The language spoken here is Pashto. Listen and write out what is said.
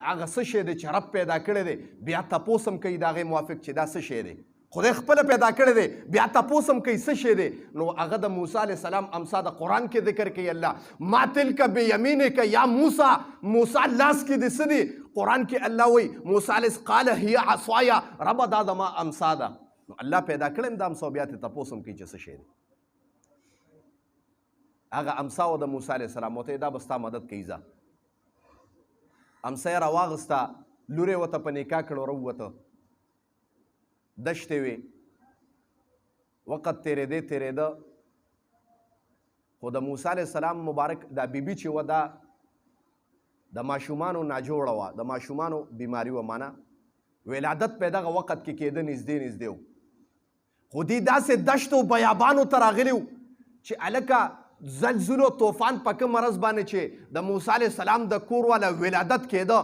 هغه څه شی دی چې رب پیدا کړی دی بیا تپوس هم کوي د هغې موافق چې دا څه شی دی خدای خپله پیدا کړی دی بیا تپوس هم کوي څه شی دی نو هغه د موسی علیه السلام امسا د قرآن کې ذکر کوي الله ما تلک بیمینک یا موسی موسی لاس کې د څه دی قرآن کې الله وایي موسی علیه قال هي عصایا ربه دا زما امسا ده نو الله پیدا کړی د امسا بیا ته تپوس هم کوي چې څه شی دی هغه امسا و د موسی علیه السلام ورته دا به ستا مدد کوي ځه امسا یې راواغسته لور یې ورته په نکاح کړه راووته دشتې وې وقت تېرېده خو د موسی علیه السلام مبارک دا بیبي چې وه دا د ماشومانو ناجوړه وه د ماشومانو بیماري وه معنی ولادت په دغه وخت کې کېده نږدې و خو دوی داسې دشتو بیابانو ته راغلي وو چې هلکه زلزلو طوفان په کوم مرض باندې چې د موسی علیه السلام د کور والا ولادت کېده